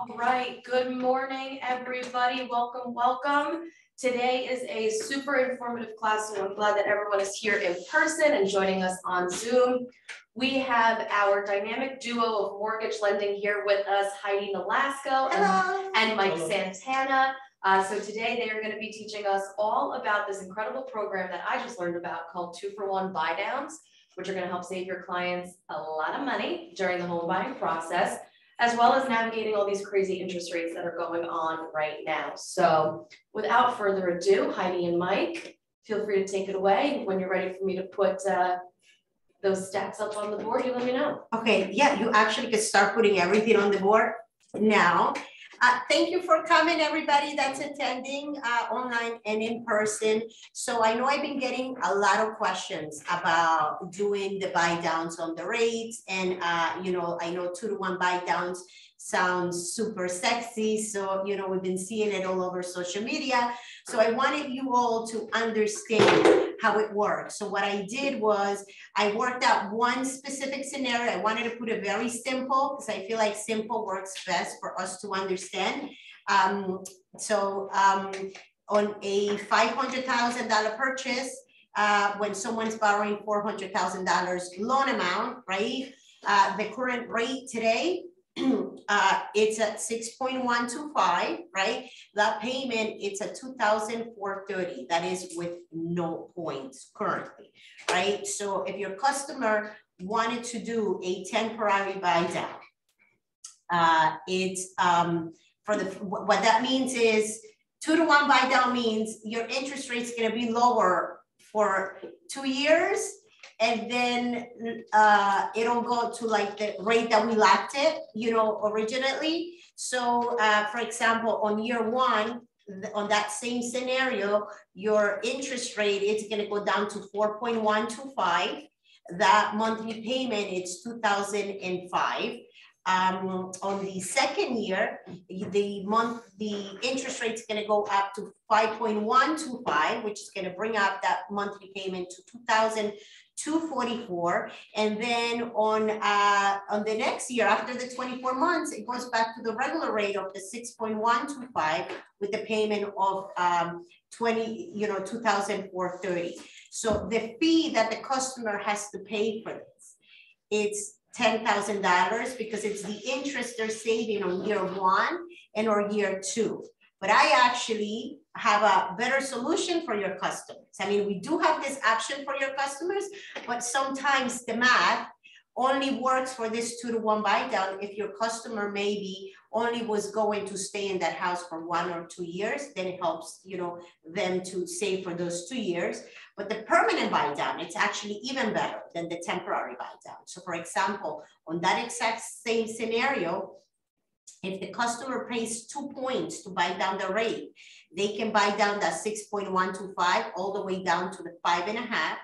All right, good morning, everybody. Welcome, welcome. Today is a super informative class, so I'm glad that everyone is here in person and joining us on Zoom. We have our dynamic duo of mortgage lending here with us, Heidi Nolasco and Mike Santana. So today they are going to be teaching us all about this incredible program that I just learned about called 2-for-1 buy downs, which are going to help save your clients a lot of money during the home buying process, as well as navigating all these crazy interest rates that are going on right now. So without further ado, Heidi and Mike, feel free to take it away. When you're ready for me to put those stats up on the board, you let me know. Okay, yeah, you actually can start putting everything on the board now. Thank you for coming, everybody that's attending online and in person. So I know I've been getting a lot of questions about doing the buy downs on the rates, and you know, I know 2-to-1 buy downs sounds super sexy. So, you know, we've been seeing it all over social media. So I wanted you all to understand how it works. So what I did was I worked out one specific scenario. I wanted to put it very simple because I feel like simple works best for us to understand. On a $500,000 purchase, when someone's borrowing $400,000 loan amount, right? The current rate today, it's at 6.125, right? That payment, it's at $2,430. That is with no points currently, right? So if your customer wanted to do a temporary buy down, what that means is 2-to-1 buy down means your interest rate is going to be lower for 2 years. And then it'll go to like the rate that we locked it, you know, originally. So for example, on year one, on that same scenario, your interest rate is going to go down to 4.125. That monthly payment is $2,005. On the second year, the interest rate is going to go up to 5.125, which is going to bring up that monthly payment to $2,244. And then on the next year, after the 24 months, it goes back to the regular rate of the 6.125 with the payment of $2,430. So the fee that the customer has to pay for this, it's $10,000 because it's the interest they're saving on year one and or year two. But I actually have a better solution for your customers. I mean, we do have this option for your customers, but sometimes the math only works for this 2-to-1 buy down if your customer maybe only was going to stay in that house for 1 or 2 years. Then it helps, you know, them to save for those 2 years. But the permanent buy down, it's actually even better than the temporary buy down. So for example, on that exact same scenario, if the customer pays 2 points to buy down the rate, they can buy down that 6.125 all the way down to the 5.5.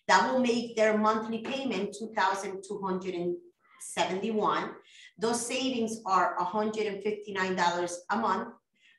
That will make their monthly payment $2,271. Those savings are $159 a month,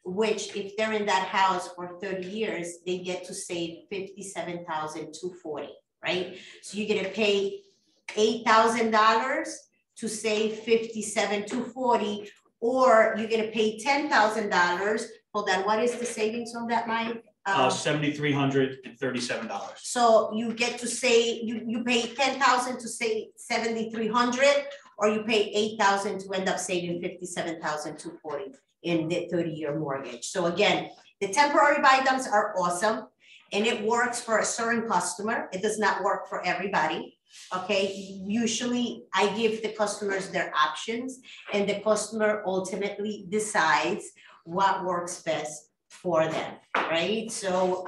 which if they're in that house for 30 years, they get to save $57,240, right? So you're gonna pay $8,000 to save $57,240, or you're gonna pay $10,000. Hold on, what is the savings on that, Mike? $7,337. So you get to say you pay $10,000 to save $7,300, or you pay $8,000 to end up saving $57,240 in the 30-year mortgage. So again, the temporary buy downs are awesome, and it works for a certain customer. It does not work for everybody. Okay, usually I give the customers their options, and the customer ultimately decides what works best for them, right? So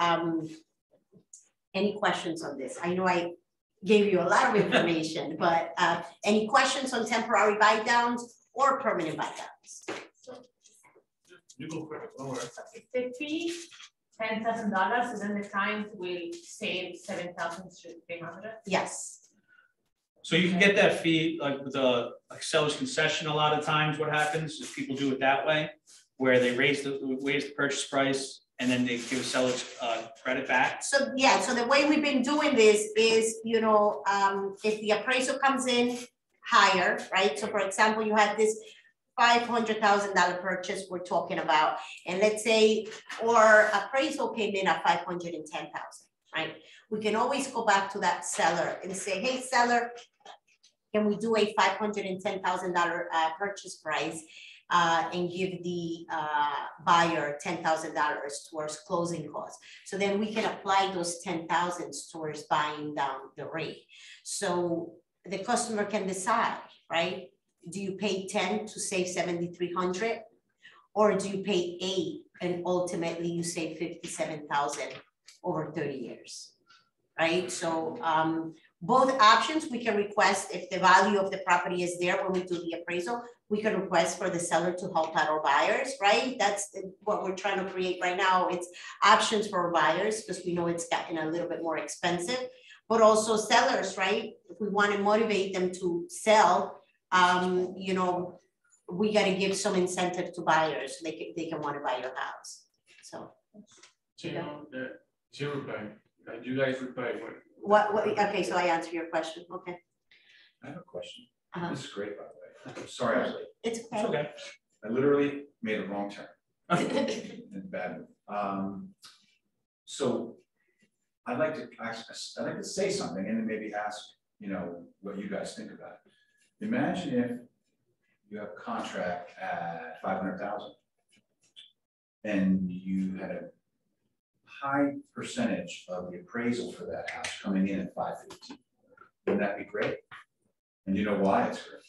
any questions on this? I know I gave you a lot of information, but any questions on temporary buy downs or permanent buy downs? You go quick. If the fee $10,000, so then the client will save $7,300. Yes. So you can get that fee like with a seller's concession. A lot of times, what happens is people do it that way, where they raise the purchase price and then they give sellers credit back. So yeah, so the way we've been doing this is, you know, if the appraisal comes in higher, right? So for example, you had this $500,000 purchase we're talking about, and let's say our appraisal came in at 510,000, right? We can always go back to that seller and say, hey, seller, can we do a $510,000 purchase price and give the buyer $10,000 towards closing costs? So then we can apply those 10,000 towards buying down the rate. So the customer can decide, right? Do you pay 10 to save 7,300, or do you pay 8 and ultimately you save 57,000 over 30 years, right? So both options we can request. If the value of the property is there when we do the appraisal, we can request for the seller to help out our buyers, right? That's what we're trying to create right now. It's options for our buyers because we know it's gotten a little bit more expensive, but also sellers, right? If we want to motivate them to sell, you know, we got to give some incentive to buyers so they can want to buy your house. So. Zero bank. You guys would buy What, okay, so I answer your question, okay. I have a question. Uh-huh. This is great, by the way. I'm sorry I was late. It's It's okay. okay. I literally made a wrong turn. In bad mood. So I'd like to say something and then maybe ask, you know, what you guys think about it. Imagine if you have a contract at 500,000 and you had a high percentage of the appraisal for that house coming in at 515. Wouldn't that be great? And you know why it's great?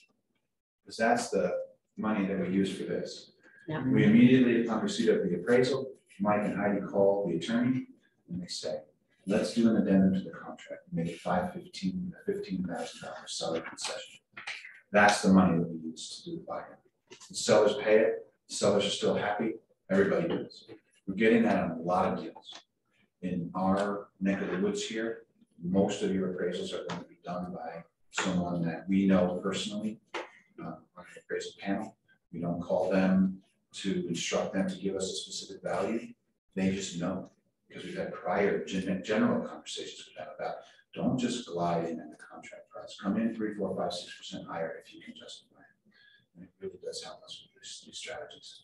Because that's the money that we use for this. Yeah. We immediately, upon receipt of the appraisal, Mike and Heidi call the attorney and they say, let's do an addendum to the contract, make it 515, $15,000 seller concession. That's the money that we use to do the buy-in. The sellers pay it, the sellers are still happy, everybody does. We're getting that on a lot of deals. In our neck of the woods here, most of your appraisals are going to be done by someone that we know personally on the appraisal panel. We don't call them to instruct them to give us a specific value. They just know, because we've had prior general conversations with them about don't just glide in at the contract price. Come in 3, 4, 5, 6% higher if you can justify it. And it really does help us with these strategies.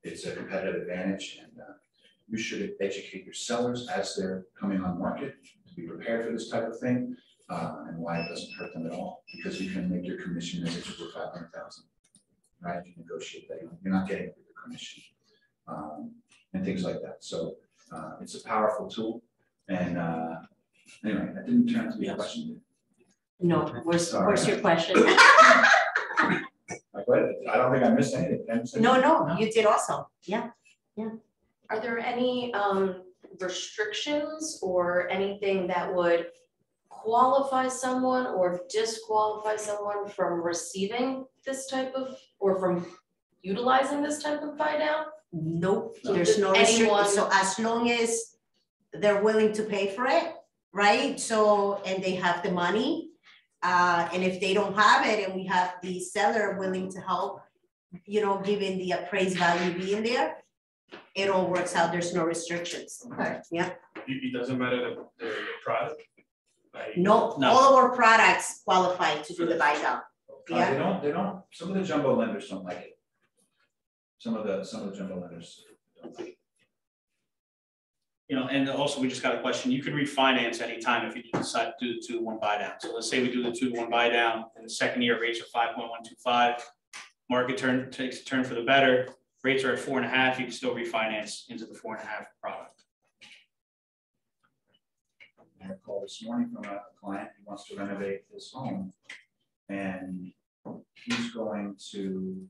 It's a competitive advantage, and you should educate your sellers as they're coming on market to be prepared for this type of thing, and why it doesn't hurt them at all, because you can make your commission as if it were 500,000, right? You negotiate that. You're not getting a bigger commission, and things like that. So it's a powerful tool, and anyway, that didn't turn out to be a question. No, where's your question? I don't think I missed anything. No, you did also, yeah. Are there any restrictions or anything that would qualify someone or disqualify someone from receiving this type of, or from utilizing this type of buy down? Nope, So there's no anyone- restriction, so as long as they're willing to pay for it, right? So, and they have the money, and if they don't have it and we have the seller willing to help, you know, given the appraised value being there, it all works out, there's no restrictions. Okay. Yeah, It doesn't matter the product. Like, no, No. all of our products qualify to do the buy down. Yeah. They don't, some of the jumbo lenders don't like it. Some of the jumbo lenders don't like it. You know, and also we just got a question. You can refinance anytime if you decide to do the 2-to-1 buy down. So let's say we do the 2-to-1 buy down, and the second year rates are 5.125. Market turn takes a turn for the better. Rates are at 4.5. You can still refinance into the 4.5 product. I had a call this morning from a client who wants to renovate his home, and he's going to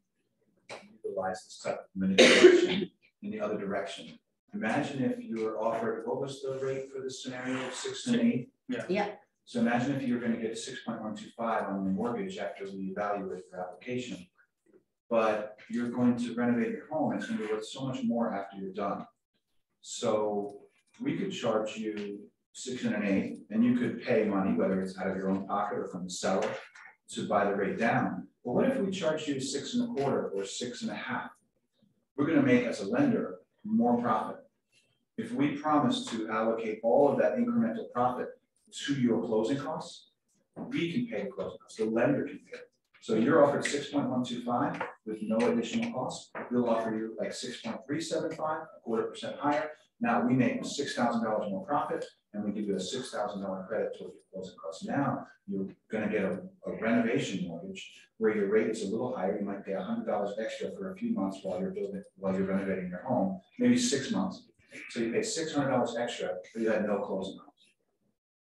utilize this type of manipulation in the other direction. Imagine if you were offered, what was the rate for this scenario, 6 and 8? Yeah. Yeah. So imagine if you were going to get 6.125 on the mortgage after we evaluate your application, but you're going to renovate your home, and it's going to be worth so much more after you're done. So we could charge you 6 and an 8, and you could pay money, whether it's out of your own pocket or from the seller, to buy the rate down. But what if we charged you 6 1/4 or 6 1/2? We're going to make, as a lender, more profit. If we promise to allocate all of that incremental profit to your closing costs, we can pay the closing costs, the lender can pay it. So you're offered 6.125 with no additional cost. We'll offer you like 6.375, a 1/4% higher. Now we make $6,000 more profit, and we give you a $6,000 credit toward your closing costs. Now you're gonna get a renovation mortgage where your rate is a little higher. You might pay $100 extra for a few months while you're renovating your home, maybe 6 months. So you pay $600 extra, but you had no closing costs.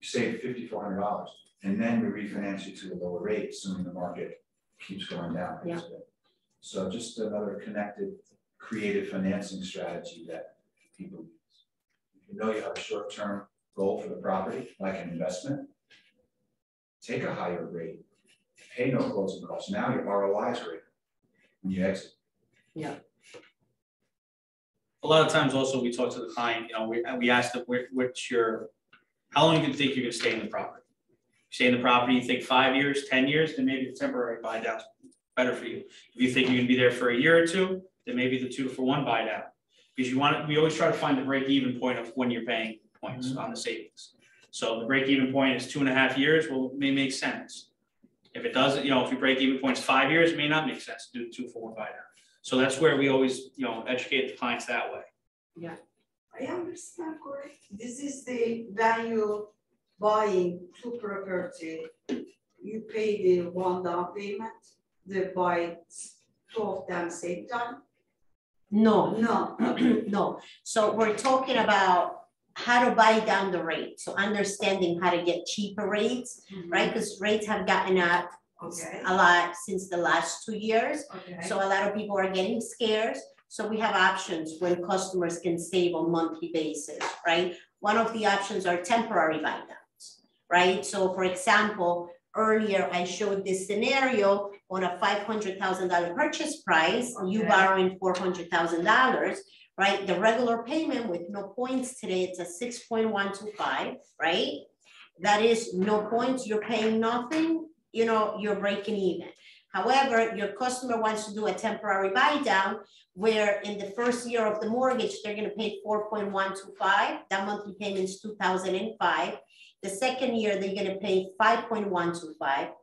You save $5,400, and then we refinance you to a lower rate, assuming the market keeps going down. Yeah. So just another connected, creative financing strategy that people use. If you know you have a short-term goal for the property, like an investment, take a higher rate, pay no closing costs. Now your ROI is greater when you exit. A lot of times also we talk to the client, you know, we ask them how long do you think you're gonna stay in the property? Stay in the property, you think 5 years, 10 years, then maybe the temporary buy down's better for you. If you think you're gonna be there for a year or two, then maybe the 2-for-1 buy down. Because we always try to find the break-even point of when you're paying points on the savings. So the break-even point is 2.5 years, well, it may make sense. If it doesn't, you know, if your break-even point is 5 years, it may not make sense to do the 2-for-1 buy down. So that's where we always, you know, educate the clients that way. I understand correct. This is the value buying two property. You pay the one down payment, they buy two of them same time? No, No. no. So we're talking about how to buy down the rate. So understanding how to get cheaper rates, right? Because rates have gotten up Okay, a lot since the last 2 years. okay. So a lot of people are getting scared. So we have options when customers can save on monthly basis, right? One of the options are temporary buy downs, right? So for example, earlier I showed this scenario on a $500,000 purchase price, you Okay. borrowing $400,000, right? The regular payment with no points today, it's a 6.125, right? That is no points, you're paying nothing, you know, you're breaking even. However, your customer wants to do a temporary buy down where in the first year of the mortgage, they're gonna pay 4.125, that monthly payment is $2,005. The second year, they're gonna pay 5.125.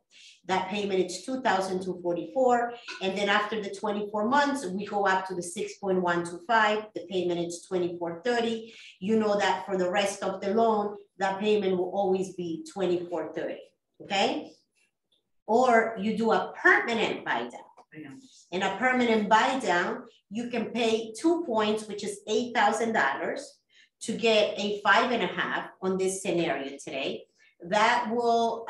That payment is $2,244. And then after the 24 months, we go up to the 6.125, the payment is $2,430. You know that for the rest of the loan, that payment will always be $2,430, okay? Or you do a permanent buy down. In a permanent buy down, you can pay 2 points, which is $8,000 to get a 5.5 on this scenario today. That will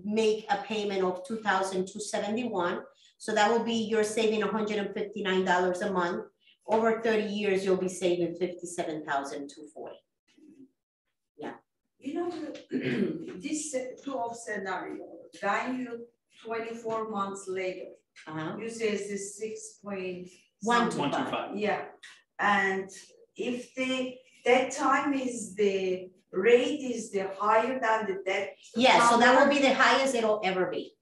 make a payment of $2,271. So that will be, you're saving $159 a month. Over 30 years, you'll be saving $57,240. You know, this two of scenario, when you 24 months later, you say it's 125. Yeah, and if that time is the rate is the higher than the debt. Yeah, so that will be the highest it'll ever be.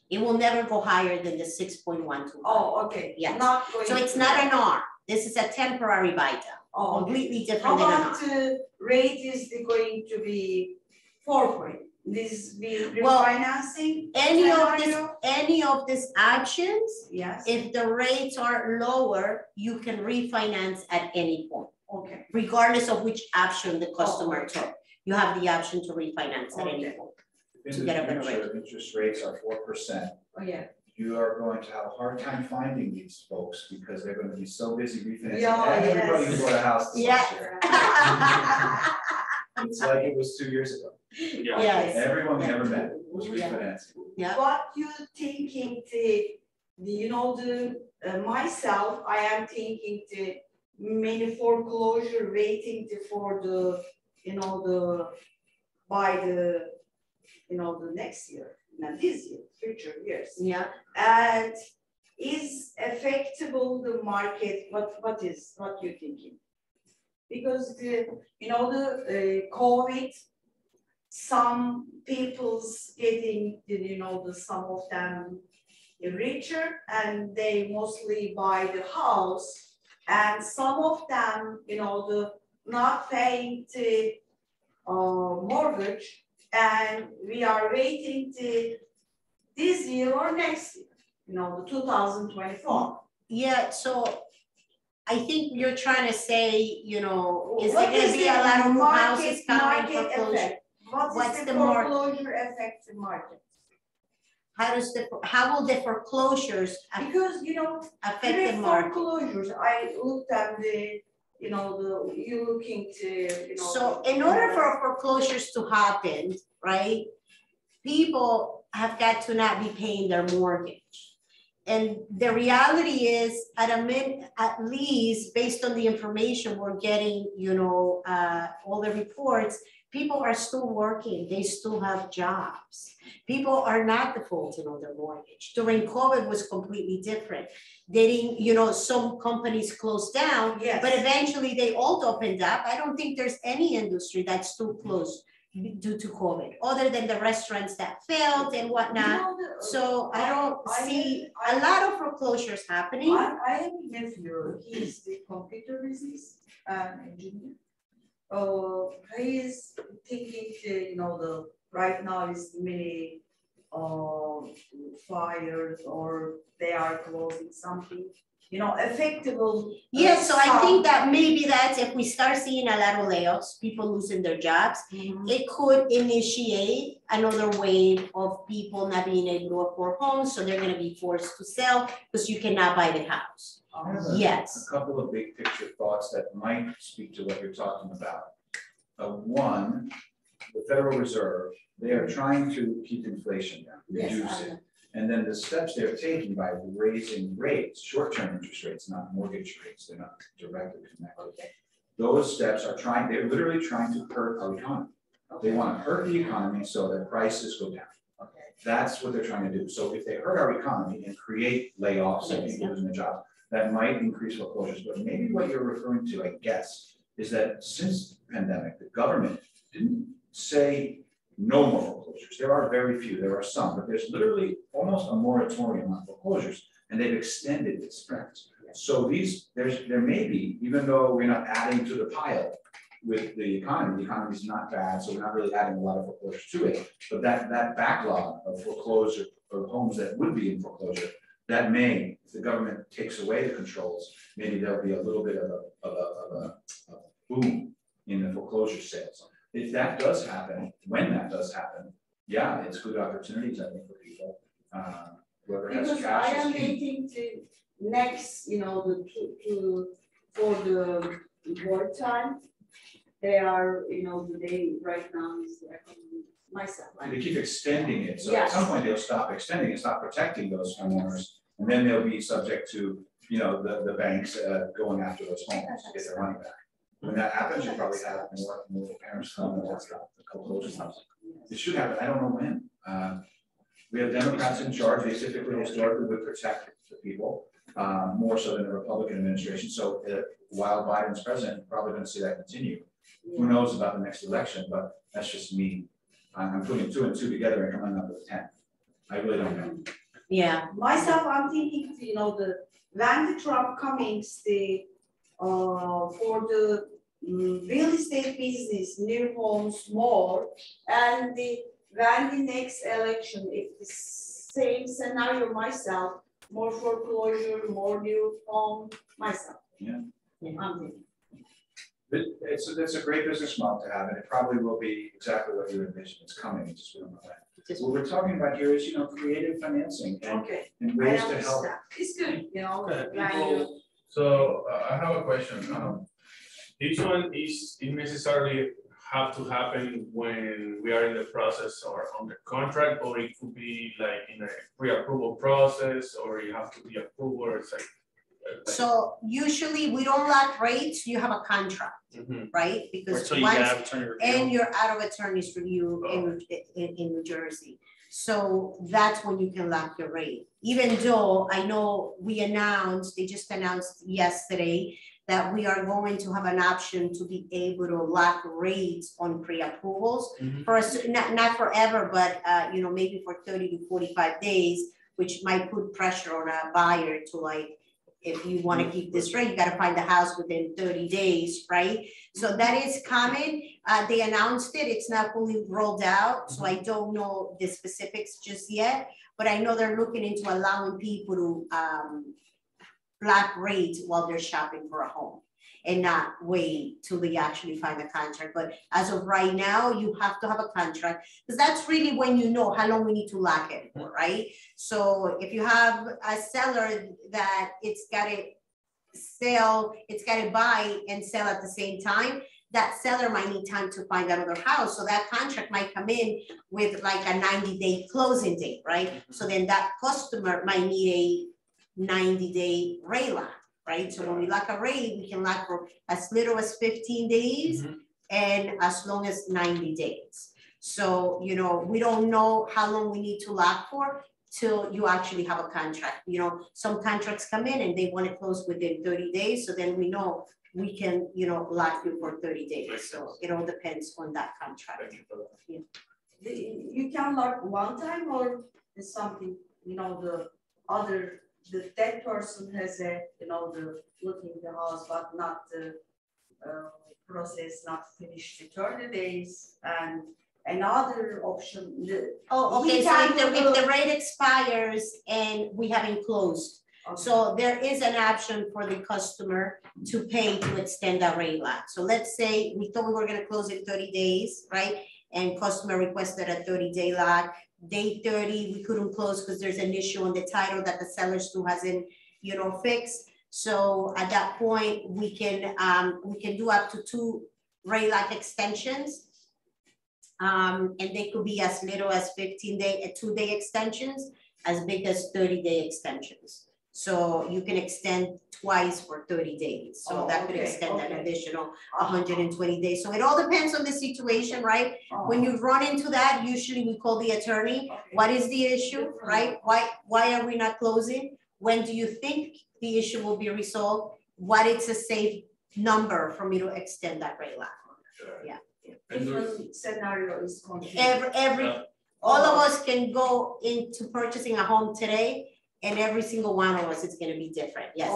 It will never go higher than the 6.125. Oh, okay. Yeah. Not going. So it's not an R. This is a temporary buy down. Oh, okay. Completely How different than an about R. rate is going to be 4 point? This be Well, refinancing? Any of these options, Yes, if the rates are lower, you can refinance at any point, okay, regardless of which option the customer okay. took. You have the option to refinance at any Okay. point. If To in get a the better future, interest rates are 4%, oh, yeah. you are going to have a hard time finding these folks because they're gonna be so busy refinancing Yeah, everybody yes. who bought a house this last year. It's like it was 2 years ago. Yeah. Yes. Everyone we ever met was Yeah. refinancing. Yeah. What you thinking myself, I am thinking many foreclosure waiting for the, the next year, not this year, future years. Yeah, And is affectable the market, what you thinking? Because the COVID, some people's getting, some of them richer and they mostly buy the house, and some of them, not paying the mortgage, and we are waiting this year or next year, you know, the 2024. Yeah, so I think you're trying to say, you know, is there What gonna be a the lot of market- houses coming market foreclosure? effect? What's What's the the mar- foreclosure affect the market? How will the foreclosures Because, you know, affect three the market? foreclosures, I looked at the, you know, you looking to, you know. So in order for foreclosures to happen, right, people have got to not be paying their mortgage. And the reality is, at least based on the information we're getting, you know, all the reports, people are still working, they still have jobs. People are not defaulting on their mortgage. During COVID was completely different. They didn't, you know, some companies closed down, Yes. but eventually they all opened up. I don't think there's any industry that's still closed due to COVID, other than the restaurants that failed and whatnot. You know, So I don't I- see I- a lot of foreclosures happening. I have a nephew, he's the computer business engineer. He's thinking to, you know, right now is many fires or they are closing something, you know, affectable. Yeah, so I think that maybe that's if we start seeing a lot of layoffs, people losing their jobs, it could initiate another wave of people not being able to afford homes, so they're gonna be forced to sell because you cannot buy the house. I have Yes. a couple of big picture thoughts that might speak to what you're talking about. One, the Federal Reserve, they are trying to keep inflation down, Yes, reduce I it. know. And then the steps they're taking by raising rates, short-term interest rates, not mortgage rates, they're not directly connected. Those steps are they're literally trying to hurt our economy. They want to hurt the economy so that prices go down. Okay. That's what they're trying to do. So if they hurt our economy and create layoffs and people losing their jobs, that might increase foreclosures. But maybe what you're referring to, I guess, is that since the pandemic, the government didn't say no more foreclosures. There are very few, there are some, but there's literally almost a moratorium on foreclosures, and they've extended its strength. So there may be, even though we're not adding to the pile with the economy's not bad, so we're not really adding a lot of foreclosures to it. But that backlog of foreclosure, of homes that would be in foreclosure, that may, if the government takes away the controls, maybe there'll be a little bit of a boom in the foreclosure sales. If that does happen, when that does happen, yeah, it's good opportunities, I think, for people. Whoever has Because I cash am is king. waiting to next, you know, for the work time. They are, you know, right now is myself. They keep extending it, so at Yes. some point they'll stop extending it, stop protecting those homeowners. And then they'll be subject to, you know, the banks going after those homes to get their money back. When that happens, you probably have more parents come and the foreclosures. It should happen, I don't know when. We have Democrats in charge, they typically historically would protect the people, more so than the Republican administration. So while Biden's president, we're probably gonna see that continue. Who knows about the next election, but that's just me. I'm putting 2 and 2 together and coming up with 10. I really don't know. Yeah, Myself, I'm thinking, you know, when the Trump comings, for the real estate business, new homes more, and when the next election, if the same scenario myself, more foreclosure, more new home, myself. Yeah. I'm thinking. It's a great business model to have, and it probably will be exactly what you envision. It's coming, it's just we don't know when. What we're talking about here is, you know, creative financing Okay, and I ways to help. understand. It's good, you know, Okay, when people- So I have a question. This one it necessarily have to happen when we are in the process or on the contract, or it could be like in a pre-approval process, or you have to be approved, or it's like. so usually we don't lock rates, you have a contract, Mhm. right? Or Because until you get once, out of attorney review. and you're out of attorney's review in New Jersey. So that's when you can lock your rate. Even though I know they just announced yesterday that we are going to have an option to be able to lock rates on pre-approvals Mhm. for us, not forever, but you know, maybe for 30 to 45 days, which might put pressure on a buyer to like, if you want to keep this rate, you got to find the house within 30 days, right? So that is common. They announced it. It's not fully rolled out, so I don't know the specifics just yet. but I know they're looking into allowing people to flat rate while they're shopping for a home and not wait till they actually find a contract. But as of right now, you have to have a contract, because that's really when you know how long we need to lock it for, right? So if you have a seller that it's gotta sell, it's gotta buy and sell at the same time, that seller might need time to find another house. So that contract might come in with like a 90-day closing date, right? So then that customer might need a 90-day rate lock, right? So when we lock a rate, we can lock for as little as 15 days and as long as 90 days. So, you know, we don't know how long we need to lock for till you actually have a contract. You know, some contracts come in and they want to close within 30 days. So then we know we can, you know, lock you for 30 days. So it all depends on that contract. Yeah. You can lock one time, or is something, you know, the dead person has a, you know, the looking the house, but not the process, not finished the 30 days, and another option. Okay, so if the rate expires and we haven't closed, so there is an option for the customer to pay to extend that rate lock. So let's say we thought we were gonna close in 30 days, right? And customer requested a 30-day lock. Day 30, we couldn't close because there's an issue on the title that the seller still hasn't, you know, fixed. So at that point, we can do up to 2 rate lock extensions. And they could be as little as 15-day, 2-day extensions, as big as 30-day extensions. So you can extend twice for 30 days. So that could extend an additional 120 days. So it all depends on the situation, right? When you run into that, usually we call the attorney. What is the issue, right? Why are we not closing? When do you think the issue will be resolved? What is a safe number for me to extend that rate lock? Yeah. Different scenario is all of us can go into purchasing a home today, and every single one of us is going to be different. Yes,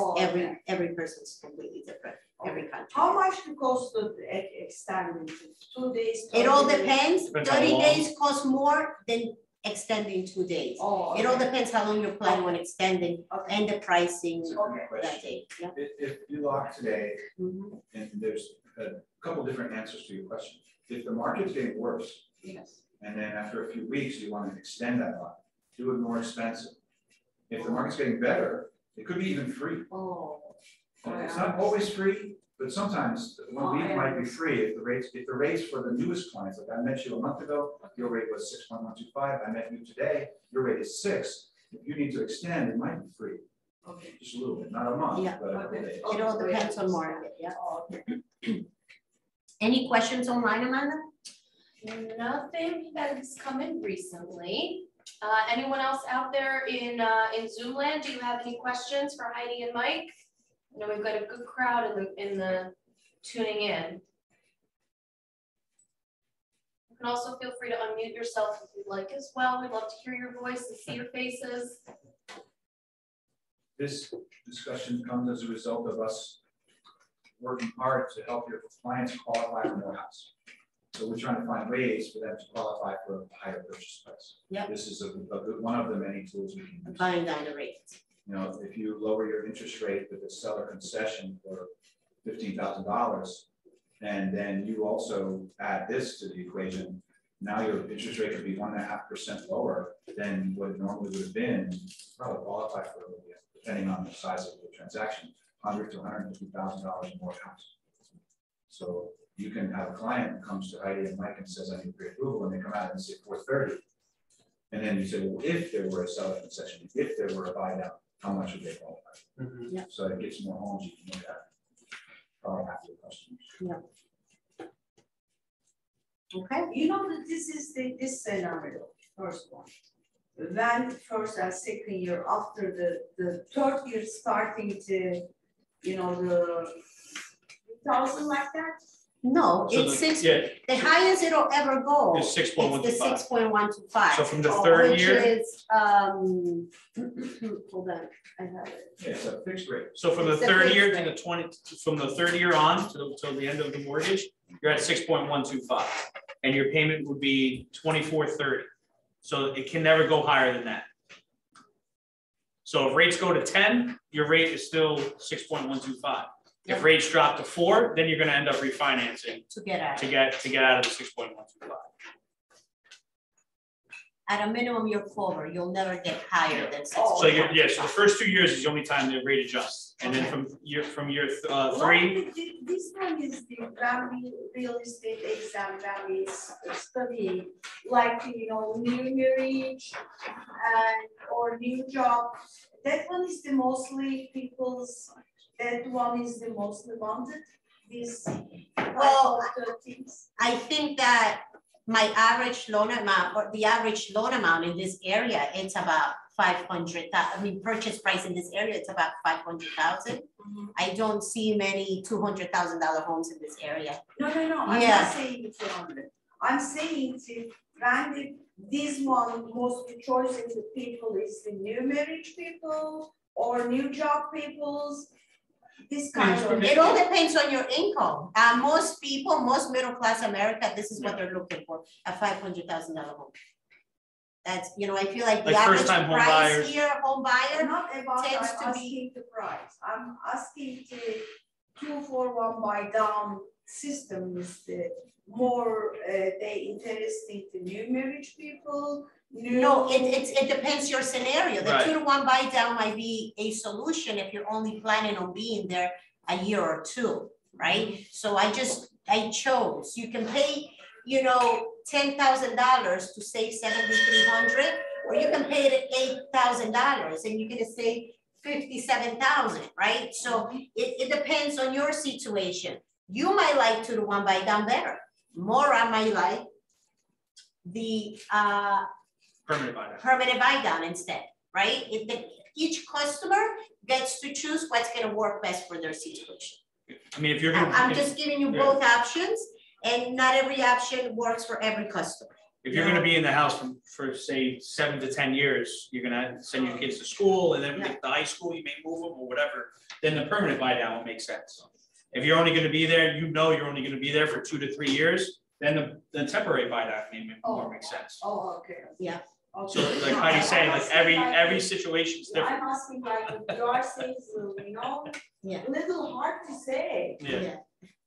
every person is completely different. Every country. How much the cost of extending 2 days? It all depends. Depends 30 how long. days cost more than extending 2 days. It all depends how long you're planning on extending and the pricing that day. Yeah. If you lock today, and there's a couple different answers to your question. If the market's getting worse, Yes. and then after a few weeks, you want to extend that lock, do it more expensive. If the market's getting better, it could be even free. It's not always free, but sometimes 1 week might be free if the rates for the newest clients, like I met you a month ago, your rate was 6.125. I met you today, your rate is 6. If you need to extend, it might be free. Okay. Just a little bit, not a month, Yeah. but a couple days. It all depends on market. Yeah. Any questions online, Amanda? Nothing that has come in recently. Anyone else out there in Zoom land? Do you have any questions for Heidi and Mike? I know we've got a good crowd in the tuning in. You can also feel free to unmute yourself if you'd like as well. We'd love to hear your voice and see your faces. This discussion comes as a result of us working hard to help your clients qualify for their house. So we're trying to find ways for them to qualify for a higher purchase price. Yep. This is a good one of the many tools we can use. Buying down the rate. You know, if you lower your interest rate with a seller concession for $15,000, and then you also add this to the equation, now your interest rate could be 1.5% lower than what it normally would have been. Probably qualify for, depending on the size of the transaction, $100,000 to $150,000 more house. So you can have a client who comes to Heidi and Mike and says, I need pre-approval, and they come out and say 430. And then you say, well, if there were a seller concession, if there were a buy down, how much would they qualify? Yeah. So it gets more homes you can look at. Probably half your customers. Yeah. Okay. You know that this is this scenario, first one. Then first and second year, after the third year starting to, you know, the 1,000 like that? No, So it's the- 6. yeah. The highest it'll ever go. It's 6.125. It's the 6.125. So from the third year, Which is, hold on, I have it. Yeah, it's a fixed rate. so from the It's a third fixed year to rate. the 20, from the third year on till the end of the mortgage, you're at 6.125, and your payment would be 2430. So it can never go higher than that. So if rates go to 10, your rate is still 6.125. If rates drop to 4, then you're gonna end up refinancing To get out. to get out of the 6.125. At a minimum, you're covered, you'll never get higher than 6. So so the first 2 years is the only time the rate adjusts, and then from year 3, This one is the Grammy real estate exam, Grammy's study, like, new marriage and or new job. That one is the mostly that one is the mostly wanted, this Well, type of the things. I think that my average loan amount, or the average loan amount in this area, it's about 500,000. I mean, purchase price in this area, it's about 500,000. I don't see many $200,000 homes in this area. No, I'm Yeah. not saying it's 100. I'm saying to Randy, this one, most choice of the people is the new marriage people or new job peoples. This kind of. It all depends on your income. Most people, most middle class America, this is what they're looking for, a $500,000 home. That's, I feel like the Like average first-time home price buyers. here, home buyer, Not about, tends I'm to asking the price. I'm asking the 2-for-1 buy down system is the more, they interesting to new marriage people. no, it depends your scenario. The Right. 2-to-1 buy down might be a solution if you're only planning on being there a year or two, right? So I chose, you can pay, $10,000 to save $7,300, or you can pay it $8,000 and you're gonna save $57,000, right? So it depends on your situation. You might like 2-to-1 buy down better. Maura might like the permanent buy down. permanent buy down instead, right? Each customer gets to choose what's gonna work best for their situation. I mean, if you're gonna. I'm just giving you Yeah. both options, and not every option works for every customer. If you're gonna be in the house for say 7 to 10 years, you're gonna send your kids to school, and then when they get to high school, you may move them or whatever, then the permanent buy down will make sense. If you're only gonna be there, you're only gonna be there for 2 to 3 years, then the temporary buy down may make sense. Oh, okay. Yeah. Okay. So like No, Heidi's saying, I'm like asking every situation's different. I'm asking like if you are saying, Yeah. little hard to say. Yeah.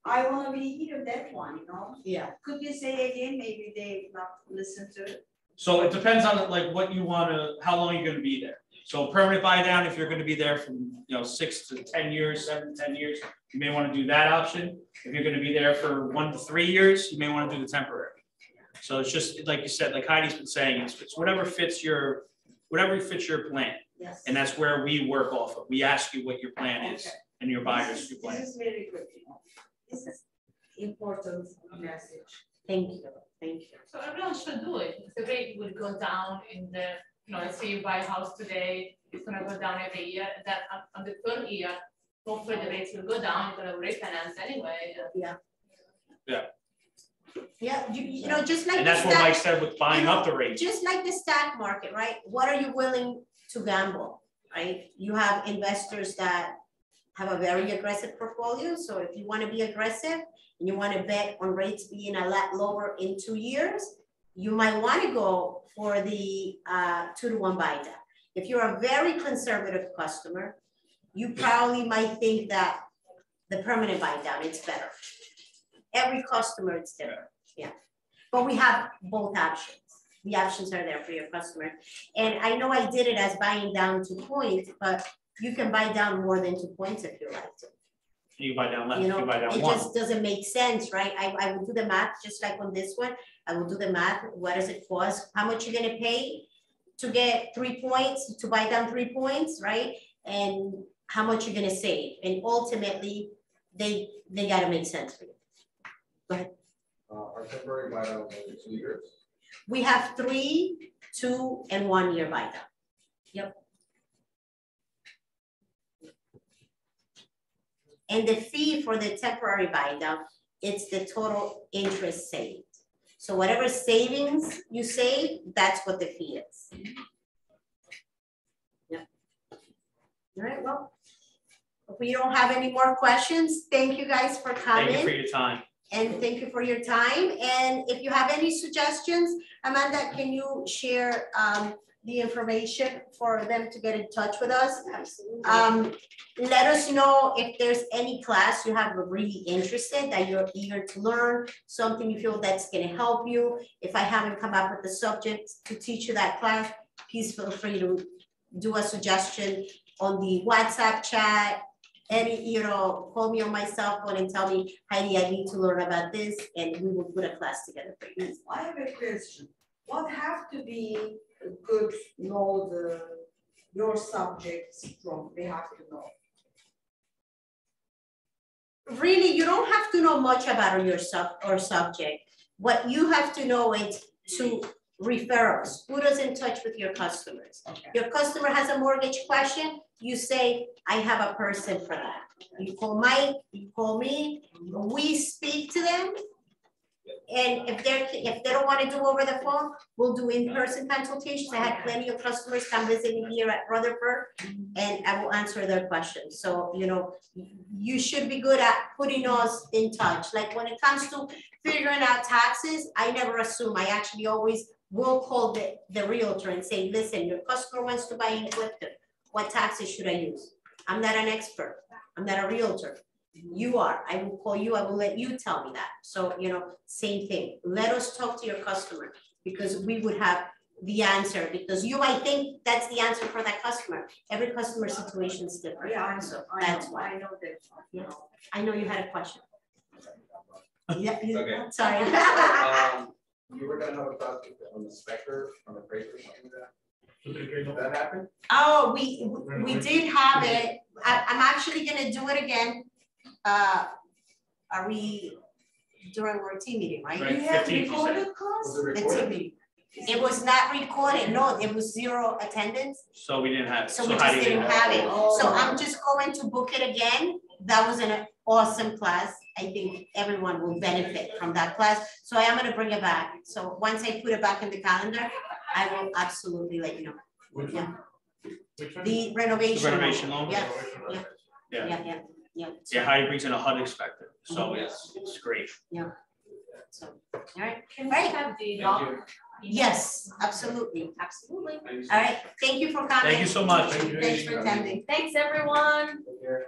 I wanna be here that one, Yeah. Could you say again, maybe they not listen to it? So it depends on like what you wanna, how long you're gonna be there. So permanent buy down, if you're gonna be there from, 6 to 10 years, 7 to 10 years, you may wanna do that option. If you're gonna be there for 1 to 3 years, you may wanna do the temporary. So it's just, like you said, like Heidi's been saying, it's whatever fits your plan. Yes. And that's where we work off of. We ask you what your plan is Okay. and your buyer's your plan. This is very good, This is important message. Thank you, thank you. So everyone should do it, because the rate will go down in the, let's say you buy a house today, it's gonna go down every year, then on the third year, hopefully the rates will go down, you're gonna refinance anyway. Yeah, just like And the that's what stock, Mike said with buying up the rate. just like the stock market, right? What are you willing to gamble, right? You have investors that have a very aggressive portfolio, so if you wanna be aggressive and you wanna bet on rates being a lot lower in 2 years, you might wanna go for the 2-to-1 buy down. If you're a very conservative customer, you probably might think that the permanent buy down is better. Every customer it's different, yeah. But we have both options. The options are there for your customer. And I know I did it as buying down 2 points, but you can buy down more than 2 points if you like to. You buy down less, you buy down It 1. just doesn't make sense, right? I will do the math, just like on this one. I will do the math. What does it cost? How much you're gonna pay to get 3 points, to buy down 3 points, right? And how much you're gonna save? And ultimately, they gotta make sense for you. Go ahead. Our temporary buy down is only 2 years. We have 3, 2, and 1 year buy down. Yep. And the fee for the temporary buy down, it's the total interest saved. So whatever savings you save, that's what the fee is. Yep. All right, well, if we don't have any more questions, thank you guys for coming. Thank you for your time. And thank you for your time. And if you have any suggestions, Amanda, can you share the information for them to get in touch with us. Absolutely. Let us know if there's any class you have really interested, that you're eager to learn, something you feel that's gonna help you. If I haven't come up with the subject to teach you that class, please feel free to do a suggestion on the WhatsApp chat. Any, call me on my cell phone and tell me, Heidi, I need to learn about this, and we will put a class together for you. I have a question. What have to be good know your subjects from, they have to know? Really, you don't have to know much about your subject. What you have to know is to refer us. Put us in touch with your customers. Okay. Your customer has a mortgage question, you say, I have a person for that. You call Mike, you call me, we speak to them. And if they don't want to do over the phone, we'll do in-person consultations. I had plenty of customers come visit me here at Rutherford, and I will answer their questions. So, you should be good at putting us in touch. Like when it comes to figuring out taxes, I never assume. I actually always will call the realtor and say, listen, your customer wants to buy in Clifton. What taxes should I use? I'm not an expert. I'm not a realtor. You are. I will call you. I will let you tell me that. So, same thing. Let us talk to your customer, because we would have the answer, because you might think that's the answer for that customer. Every customer situation is different. Yeah, So that's why. I know that. Yeah. I know you had a question. Yeah. Okay. Sorry. You were gonna have a thought on the specter, on the appraiser or something like that? Did that happen? Oh, we did have it. I'm actually gonna do it again. Are we during our team meeting, right? Right. You have 15th, you recorded Was class? it The team recorded? meeting. It was not recorded. No, it was 0 attendance. So we didn't have. So we how just do you- didn't have it. So Oh. I'm just going to book it again. That was an awesome class. I think everyone will benefit from that class. So I am gonna bring it back. So once I put it back in the calendar, I will absolutely let you know. Which Yeah. one? Which one? The renovation. Renovation loan? Yeah, Yeah, yeah. yeah, Heidi brings in a HUD inspector, so it's great. So, all right. Can we Right. have the Thank doc? Yes, absolutely. Absolutely. All right. Thank you for coming. Thank you so much. Thank you. Thanks for attending. Thanks, everyone. Take care.